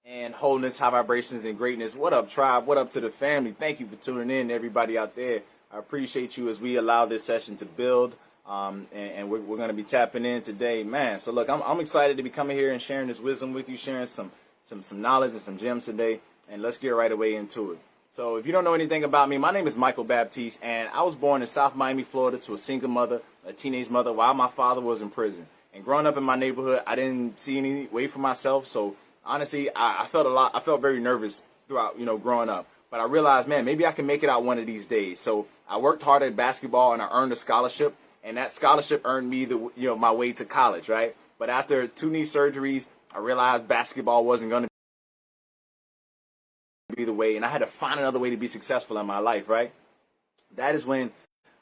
and wholeness, high vibrations, and greatness. What up, tribe? What up to the family? Thank you for tuning in, everybody out there. I appreciate you as we allow this session to build, and we're going to be tapping in today, man. So look, I'm excited to be coming here and sharing this wisdom with you, sharing some knowledge and some gems today, and let's get right away into it. So if you don't know anything about me, my name is Michael Baptiste, and I was born in South Miami, Florida, to a single mother, a teenage mother, while my father was in prison. And growing up in my neighborhood, I didn't see any way for myself, so honestly, I felt very nervous throughout, growing up. But I realized, man, maybe I can make it out one of these days. So I worked hard at basketball and I earned a scholarship. And that scholarship earned me my way to college, right? But after 2 knee surgeries, I realized basketball wasn't going to be the way. And I had to find another way to be successful in my life, right? That is when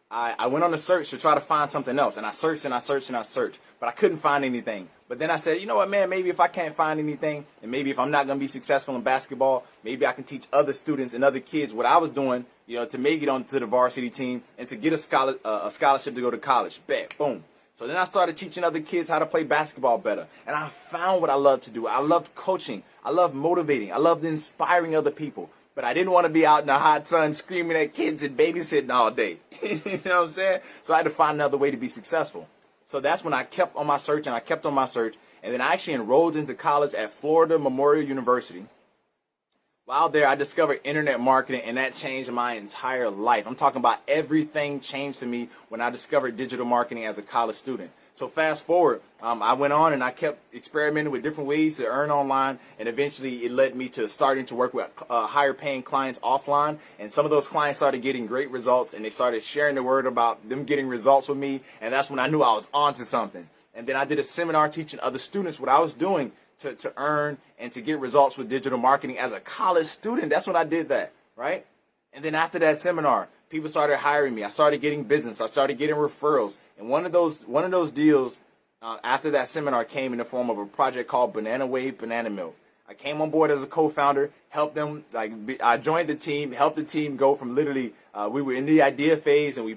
I went on a search to try to find something else. And I searched and I searched and I searched. But I couldn't find anything. But then I said, you know what, man, maybe if I can't find anything, and maybe if I'm not going to be successful in basketball, maybe I can teach other students and other kids what I was doing, to make it onto the varsity team and to get a scholarship to go to college. Bet, boom. So then I started teaching other kids how to play basketball better. And I found what I love to do. I loved coaching. I loved motivating. I loved inspiring other people. But I didn't want to be out in the hot sun screaming at kids and babysitting all day. You know what I'm saying? So I had to find another way to be successful. So that's when I kept on my search, and I kept on my search. And then I actually enrolled into college at Florida Memorial University. While there, I discovered internet marketing, and that changed my entire life. I'm talking about everything changed for me when I discovered digital marketing as a college student. So fast forward, I went on and I kept experimenting with different ways to earn online, and eventually it led me to starting to work with higher paying clients offline. And some of those clients started getting great results, and they started sharing the word about them getting results with me, and that's when I knew I was onto something. And then I did a seminar teaching other students what I was doing to earn and to get results with digital marketing as a college student. That's when I did that, right? And then after that seminar, people started hiring me. I started getting business. I started getting referrals. And one of those deals after that seminar came in the form of a project called Banana Wave Banana Milk. I came on board as a co-founder, helped them. I joined the team, helped the team go from literally we were in the idea phase, and we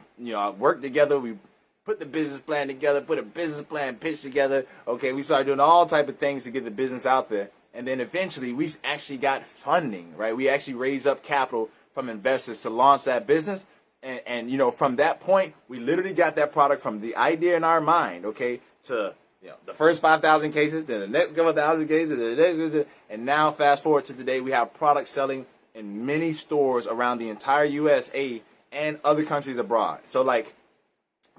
worked together. We put the business plan together, put a business plan pitch together. Okay, we started doing all type of things to get the business out there. And then eventually we actually got funding, right? We actually raised up capital from investors to launch that business. And from that point, we literally got that product from the idea in our mind, okay, to the first 5,000 cases, then the next couple thousand cases, and now fast forward to today, we have products selling in many stores around the entire USA and other countries abroad. So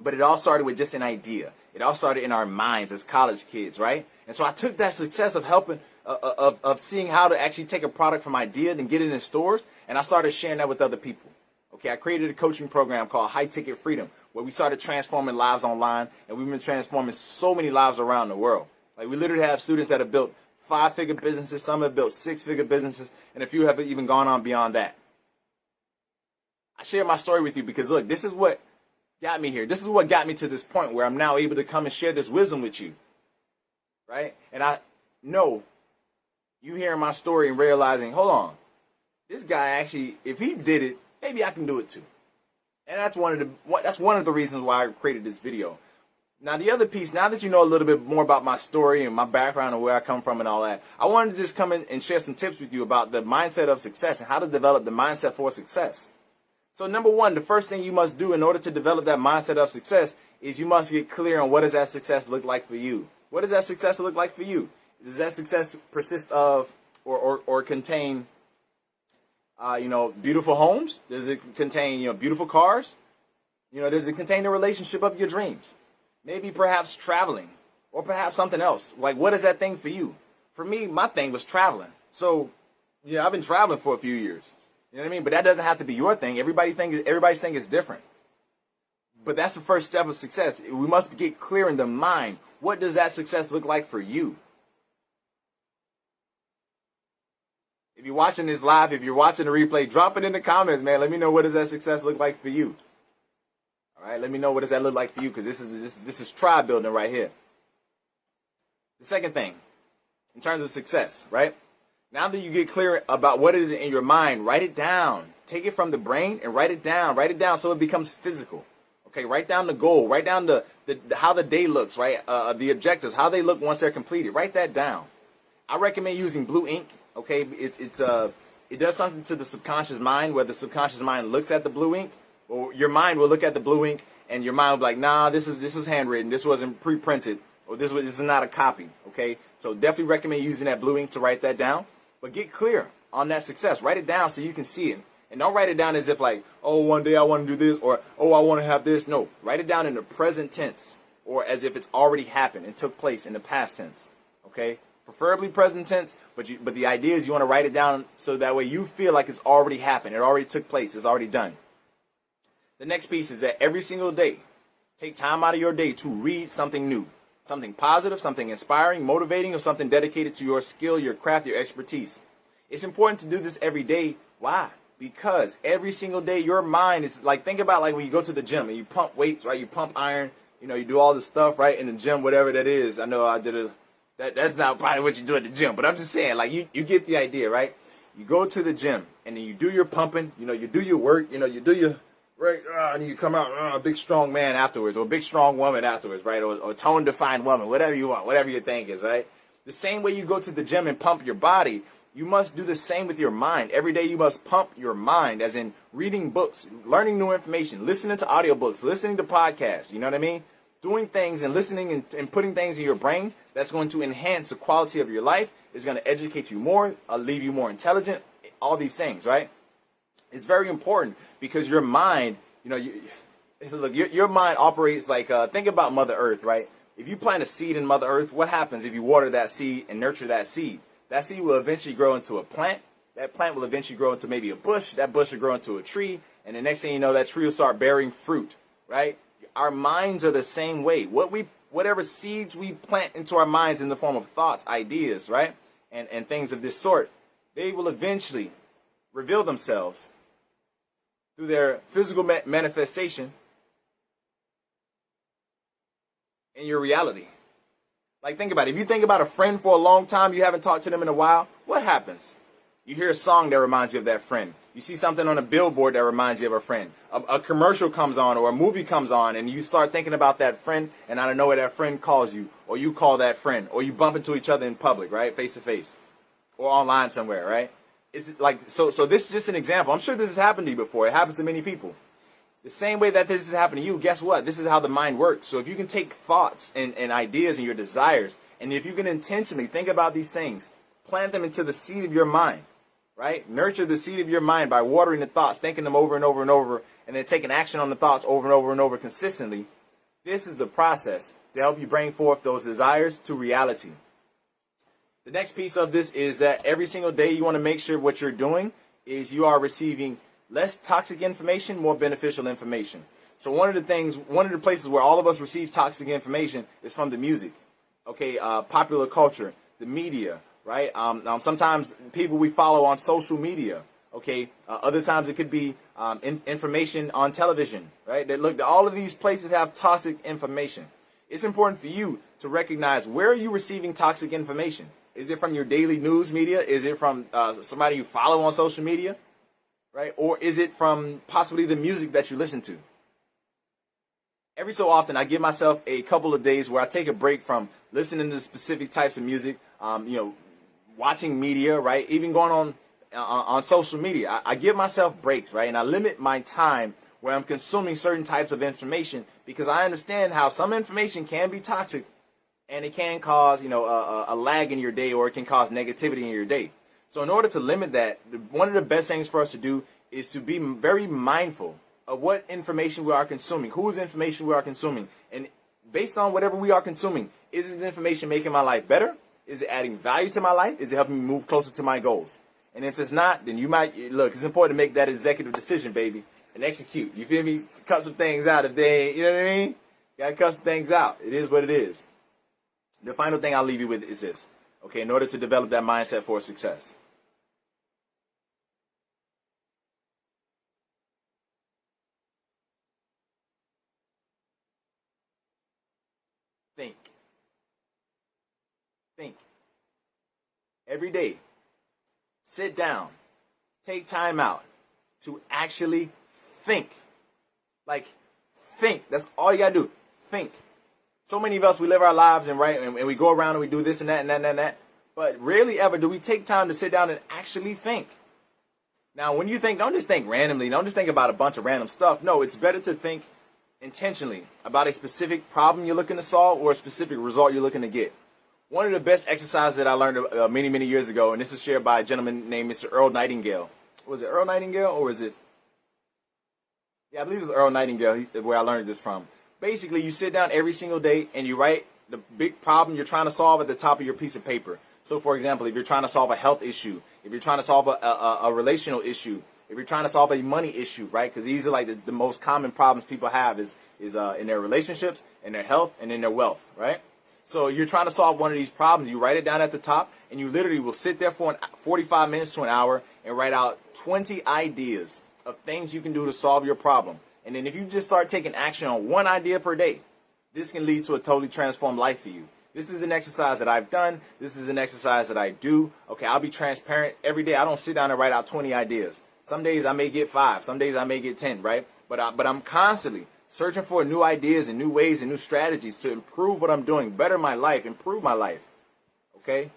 but it all started with just an idea. It all started in our minds as college kids, right? And so I took that success of helping, of seeing how to actually take a product from idea and get it in stores, and I started sharing that with other people. Okay, I created a coaching program called High Ticket Freedom, where we started transforming lives online, and we've been transforming so many lives around the world. Like, we literally have students that have built 5-figure businesses, some have built 6-figure businesses, and a few have even gone on beyond that. I share my story with you because, look, this is what got me here. This is what got me to this point where I'm now able to come and share this wisdom with you, right? And I know you hearing my story and realizing, hold on, this guy actually, if he did it, maybe I can do it too. And that's one of the reasons why I created this video. Now, the other piece, now that you know a little bit more about my story and my background and where I come from and all that, I wanted to just come in and share some tips with you about the mindset of success and how to develop the mindset for success. So number one, the first thing you must do in order to develop that mindset of success is you must get clear on what does that success look like for you. What does that success look like for you? Does that success persist of or contain beautiful homes? Does it contain, beautiful cars? Does it contain the relationship of your dreams? Maybe perhaps traveling or perhaps something else. Like, what is that thing for you? For me, my thing was traveling. So, I've been traveling for a few years. You know what I mean? But that doesn't have to be your thing. Everybody's thing is different. But that's the first step of success. We must get clear in the mind. What does that success look like for you? If you're watching this live, if you're watching the replay, drop it in the comments, man. Let me know what does that success look like for you. All right, let me know what does that look like for you, because this is tribe building right here. The second thing, in terms of success, right? Now that you get clear about what is in your mind, write it down. Take it from the brain and write it down. Write it down so it becomes physical. Okay, write down the goal. Write down the how the day looks, right? The objectives, how they look once they're completed. Write that down. I recommend using blue ink Okay, it does something to the subconscious mind, where the subconscious mind looks at the blue ink, or your mind will look at the blue ink, and your mind will be like, nah, this is handwritten, this wasn't pre-printed, or this is not a copy. Okay, so definitely recommend using that blue ink to write that down. But get clear on that success. Write it down so you can see it. And don't write it down as if like, oh, one day I want to do this, or oh, I want to have this. No, write it down in the present tense, or as if it's already happened and took place in the past tense. Okay, preferably present tense, but the idea is you want to write it down so that way you feel like it's already happened, it already took place, it's already done. The next piece is that every single day, take time out of your day to read something new, something positive, something inspiring, motivating, or something dedicated to your skill, your craft, your expertise. It's important to do this every day. Why? Because every single day your mind is like, think about like when you go to the gym and you pump weights, right? You pump iron, you do all this stuff, right? In the gym, whatever that is. I know I did that's not probably what you do at the gym, but I'm just saying, like, you get the idea, right? You go to the gym and then you do your pumping, you do your work, you do your, right? And you come out a big strong man afterwards, or a big strong woman afterwards, right? Or tone defined woman, whatever you want, whatever your thing is, right? The same way you go to the gym and pump your body, you must do the same with your mind. Every day you must pump your mind, as in reading books, learning new information, listening to audiobooks, listening to podcasts, you know what I mean? Doing things and listening and putting things in your brain that's going to enhance the quality of your life, is going to educate you more, leave you more intelligent, all these things, right? It's very important because your mind, look, your mind operates like, think about Mother Earth, right? If you plant a seed in Mother Earth, what happens if you water that seed and nurture that seed? That seed will eventually grow into a plant. That plant will eventually grow into maybe a bush. That bush will grow into a tree. And the next thing you know, that tree will start bearing fruit, right? Our minds are the same way. Whatever seeds we plant into our minds in the form of thoughts, ideas, right? And things of this sort, they will eventually reveal themselves through their physical manifestation in your reality. Like, think about it. If you think about a friend for a long time, you haven't talked to them in a while, what happens? You hear a song that reminds you of that friend. You see something on a billboard that reminds you of a friend. A commercial comes on or a movie comes on and you start thinking about that friend, and out of nowhere that friend calls you, or you call that friend, or you bump into each other in public, right? Face to face. Or online somewhere, right? It's like, so this is just an example. I'm sure this has happened to you before. It happens to many people. The same way that this has happened to you, guess what? This is how the mind works. So if you can take thoughts and ideas and your desires, and if you can intentionally think about these things, plant them into the seed of your mind, right? Nurture the seed of your mind by watering the thoughts, thinking them over and over and over, and then taking action on the thoughts over and over and over consistently. This is the process to help you bring forth those desires to reality. The next piece of this is that every single day you want to make sure what you're doing is you are receiving less toxic information, more beneficial information. So one of the places where all of us receive toxic information is from the music, okay, popular culture, the media, right? Sometimes people we follow on social media, okay. Other times it could be information on television, right? Look, all of these places have toxic information. It's important for you to recognize, where are you receiving toxic information? Is it from your daily news media? Is it from somebody you follow on social media? Right? Or is it from possibly the music that you listen to? Every so often, I give myself a couple of days where I take a break from listening to specific types of music, watching media, right? Even going on social media. I give myself breaks, right? And I limit my time where I'm consuming certain types of information, because I understand how some information can be toxic and it can cause, a lag in your day, or it can cause negativity in your day. So in order to limit that, one of the best things for us to do is to be very mindful of what information we are consuming, whose information we are consuming. And based on whatever we are consuming, is this information making my life better? Is it adding value to my life? Is it helping me move closer to my goals? And if it's not, then you might, look, it's important to make that executive decision, baby, and execute. You feel me? Cut some things out if they ain't, you know what I mean? Gotta cut some things out. It is what it is. The final thing I'll leave you with is this, okay, in order to develop that mindset for success. Think. Think. Every day, sit down, take time out to actually think. Like, think. That's all you gotta do. Think. So many of us, we live our lives and we go around and we do this and that and that and that and that. But rarely ever do we take time to sit down and actually think. Now, when you think, don't just think randomly. Don't just think about a bunch of random stuff. No, it's better to think intentionally about a specific problem you're looking to solve or a specific result you're looking to get. One of the best exercises that I learned many, many years ago, and this was shared by a gentleman named Mr. Earl Nightingale. Was it Earl Nightingale or was it? Yeah, I believe it was Earl Nightingale where I learned this from. Basically, you sit down every single day and you write the big problem you're trying to solve at the top of your piece of paper. So, for example, if you're trying to solve a health issue, if you're trying to solve a relational issue, if you're trying to solve a money issue, right? Because these are like the most common problems people have is in their relationships, in their health, and in their wealth, right? So you're trying to solve one of these problems. You write it down at the top, and you literally will sit there for 45 minutes to an hour and write out 20 ideas of things you can do to solve your problem. And then if you just start taking action on one idea per day, this can lead to a totally transformed life for you. This is an exercise that I've done. This is an exercise that I do. Okay, I'll be transparent every day. I don't sit down and write out 20 ideas. Some days I may get 5. Some days I may get 10, right? But I'm constantly searching for new ideas and new ways and new strategies to improve what I'm doing, better my life, improve my life. Okay?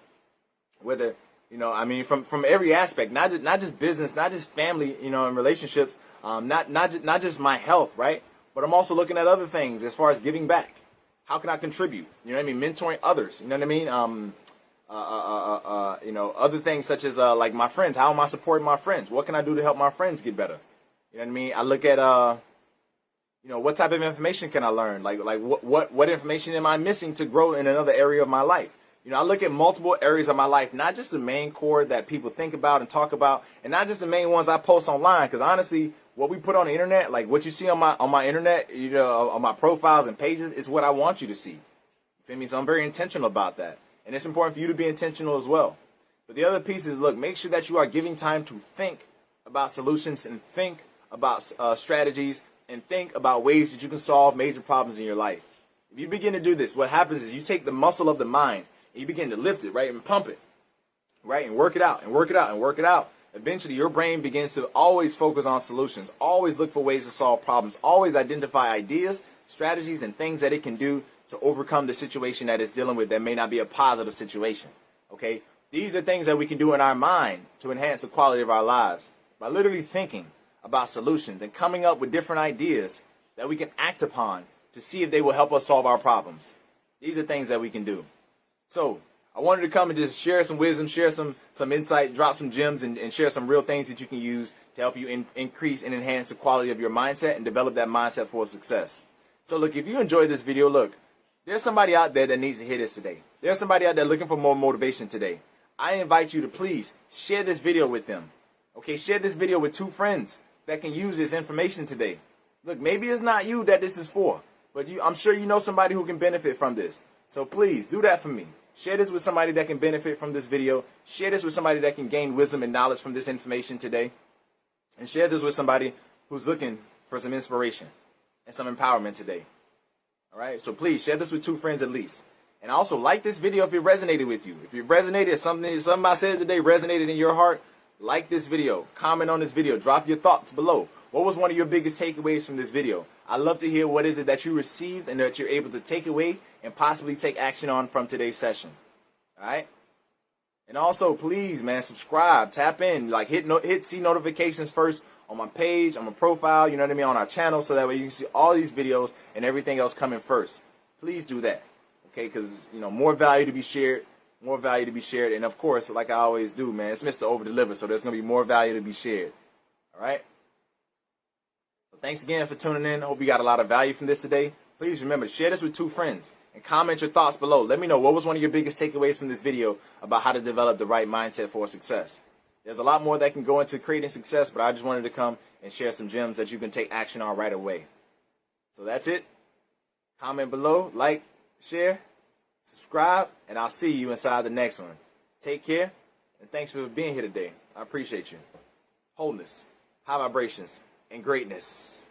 Whether, from every aspect, not just business, not just family, and relationships, not just my health, right? But I'm also looking at other things as far as giving back. How can I contribute? You know what I mean? Mentoring others. You know what I mean? Other things such as like my friends. How am I supporting my friends? What can I do to help my friends get better? You know what I mean? I look at what type of information can I learn? Like what information am I missing to grow in another area of my life? I look at multiple areas of my life, not just the main core that people think about and talk about, and not just the main ones I post online. Because honestly, what we put on the internet, like what you see on my internet, on my profiles and pages, is what I want you to see. You feel me? So I'm very intentional about that, and it's important for you to be intentional as well. But the other piece is, look, make sure that you are giving time to think about solutions and think about strategies and think about ways that you can solve major problems in your life. If you begin to do this, what happens is you take the muscle of the mind and you begin to lift it, right, and pump it, right, and work it out and work it out and work it out. Eventually, your brain begins to always focus on solutions, always look for ways to solve problems, always identify ideas, strategies, and things that it can do to overcome the situation that it's dealing with that may not be a positive situation, okay? These are things that we can do in our mind to enhance the quality of our lives by literally thinking about solutions and coming up with different ideas that we can act upon to see if they will help us solve our problems. These are things that we can do. So I wanted to come and just share some wisdom, share some insight, drop some gems, and share some real things that you can use to help you increase and enhance the quality of your mindset and develop that mindset for success. So look, if you enjoyed this video, look, there's somebody out there that needs to hear this today. There's somebody out there looking for more motivation today. I invite you to please share this video with them. Okay, share this video with 2 friends that can use this information today. Look, maybe it's not you that this is for, but I'm sure you know somebody who can benefit from this. So please do that for me. Share this with somebody that can benefit from this video. Share this with somebody that can gain wisdom and knowledge from this information today. And share this with somebody who's looking for some inspiration and some empowerment today. All right? So please share this with 2 friends at least. And also like this video if it resonated with you. If it resonated, something I said today resonated in your heart, like this video. Comment on this video. Drop your thoughts below. What was one of your biggest takeaways from this video? I'd love to hear what is it that you received and that you're able to take away and possibly take action on from today's session. All right? And also, please, man, subscribe, tap in, like hit see notifications first on my page, on my profile, you know what I mean, on our channel, so that way you can see all these videos and everything else coming first. Please do that, okay? Because, more value to be shared, and of course, like I always do, man, it's Mr. Over Deliver, so there's going to be more value to be shared. All right? So thanks again for tuning in. I hope you got a lot of value from this today. Please remember, share this with 2 friends. And comment your thoughts below. Let me know what was one of your biggest takeaways from this video about how to develop the right mindset for success. There's a lot more that can go into creating success, but I just wanted to come and share some gems that you can take action on right away. So that's it. Comment below, like, share, subscribe, and I'll see you inside the next one. Take care, and thanks for being here today. I appreciate you. Wholeness, high vibrations, and greatness.